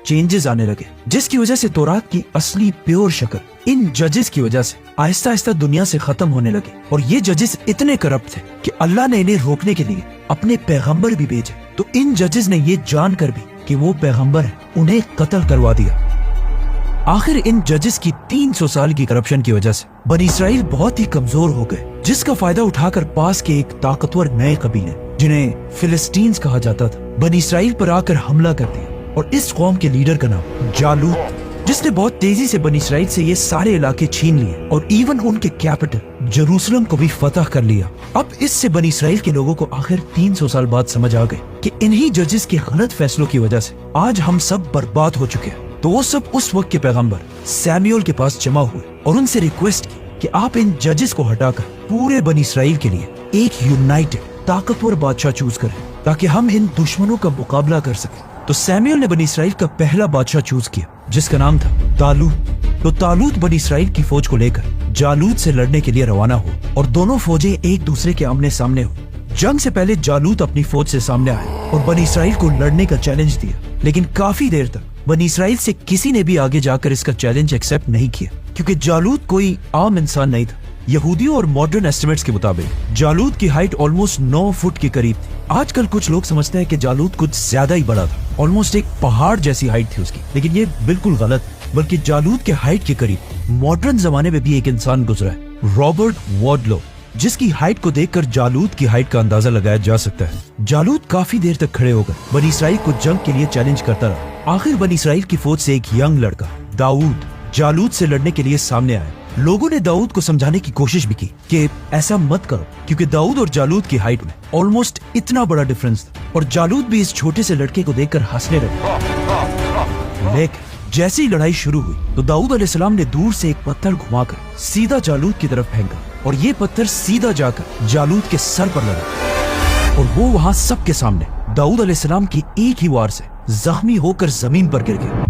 Changes आने लगे, जिसकी वजह से तौरात की असली प्योर शक्ल इन जजेस की वजह से आहिस्ता आहिस्ता दुनिया से खत्म होने लगे। और ये जजेस इतने करप्ट थे कि अल्लाह ने इन्हें रोकने के लिए अपने पैगंबर भी भेजे। तो इन जजेस ने ये जानकर भी कि वो पैगंबर है, उन्हें कत्ल करवा दिया। आखिर इन जजेस की 300 साल की करप्शन की वजह से बनी इसराइल बहुत ही कमजोर हो गए, जिसका फायदा उठाकर पास के एक ताकतवर नए कबीले जिन्हें फिलिस्तीन्स कहा जाता था, बनी इसराइल पर आकर हमला कर दिया। और इस कौम के लीडर का नाम जालूत, जिसने बहुत तेजी से बनी इसराइल से ये सारे इलाके छीन लिए और इवन उनके कैपिटल जेरूसलम को भी फतह कर लिया। अब इससे बनी इसराइल के लोगों को आखिर 300 साल बाद समझ आ गए कि इन्हीं जजेस के गलत फैसलों की वजह से आज हम सब बर्बाद हो चुके हैं। तो वो सब उस वक्त के पैगंबर सैमुएल के पास जमा हुए और उनसे रिक्वेस्ट की कि आप इन जजेस को हटाकर पूरे बनी इसराइल के लिए एक यूनाइटेड ताकतवर बादशाह चूज करें, ताकि हम इन दुश्मनों का मुकाबला कर सकें। तो सैमुएल ने बनी इसराइल का पहला बादशाह चूज किया, जिसका नाम था तालूत। तो तालूत बनी इसराइल की फौज को लेकर जालूत से लड़ने के लिए रवाना हुआ और दोनों फौजें एक दूसरे के आमने सामने हुई। जंग से पहले जालूत अपनी फौज से सामने आए और बनी इसराइल को लड़ने का चैलेंज दिया, लेकिन काफी देर तक बनी इसराइल से किसी ने भी आगे जाकर इसका चैलेंज एक्सेप्ट नहीं किया, क्योंकि जालूत कोई आम इंसान नहीं था। यहूदियों और मॉडर्न एस्टिमेट्स के मुताबिक जालूत की हाइट ऑलमोस्ट 9 फुट के करीब थी। आजकल कुछ लोग समझते हैं कि जालूत कुछ ज्यादा ही बड़ा था, ऑलमोस्ट एक पहाड़ जैसी हाइट थी उसकी, लेकिन ये बिल्कुल गलत, बल्कि जालूत के हाइट के करीब मॉडर्न जमाने में भी एक इंसान गुजरा है, रॉबर्ट वाडलो, जिसकी हाइट को देखकर जालूत की हाइट का अंदाजा लगाया जा सकता है। जालूत काफी देर तक खड़े होकर बनी इसराइल को जंग के लिए चैलेंज करता रहा। आखिर बनी इसराइल की फौज से एक यंग लड़का दाऊद जालूत से लड़ने के लिए सामने आया। लोगों ने दाऊद को समझाने की कोशिश भी की कि ऐसा मत करो, क्योंकि दाऊद और जालूत की हाइट में ऑलमोस्ट इतना बड़ा डिफरेंस था, और जालूत भी इस छोटे से लड़के को देखकर हंसने लगे। लेकिन जैसे ही लड़ाई शुरू हुई तो दाऊद अलैहिस्सलाम ने दूर से एक पत्थर घुमाकर सीधा जालूत की तरफ फेंका, और ये पत्थर सीधा जाकर जालूत के सर पर लगा, और वो वहां सबके सामने दाऊद अलैहिस्सलाम की एक ही वार से जख्मी होकर जमीन पर गिर गया।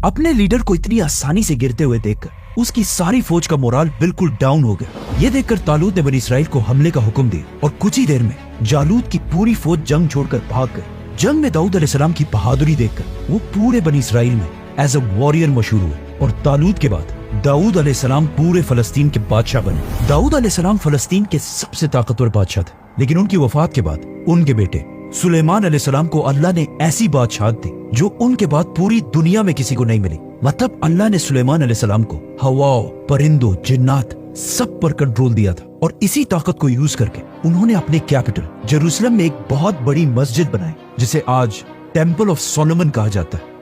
अपने लीडर को इतनी आसानी से गिरते हुए देखकर उसकी सारी फौज का मोराल बिल्कुल डाउन हो गया। ये देखकर तालूत ने बनी इसराइल को हमले का हुक्म दिया, और कुछ ही देर में जालूत की पूरी फौज जंग छोड़कर भाग गई। जंग में दाऊद अलैहिस्सलाम की बहादुरी देखकर वो पूरे बनी इसराइल में एज अ वॉरियर मशहूर हुए, और तालूत के बाद दाऊद अलैहिस्सलाम पूरे फलस्तीन के बादशाह बने। दाऊद अलैहिस्सलाम फलस्तीन के सबसे ताकतवर बादशाह थे, लेकिन उनकी वफात के बाद उनके बेटे सुलेमान अलैहिस्सलाम को अल्लाह ने ऐसी बादशाहत दी जो उनके बाद पूरी दुनिया में किसी को नहीं मिली। मतलब अल्लाह ने सुलेमान अलैहिस्सलाम को हवाओं, परिंदों, जिन्नात सब पर कंट्रोल दिया था, और इसी ताकत को यूज करके उन्होंने अपने कैपिटल जेरूसलम में एक बहुत बड़ी मस्जिद बनाई, जिसे आज टेम्पल ऑफ सोलोमन कहा जाता है।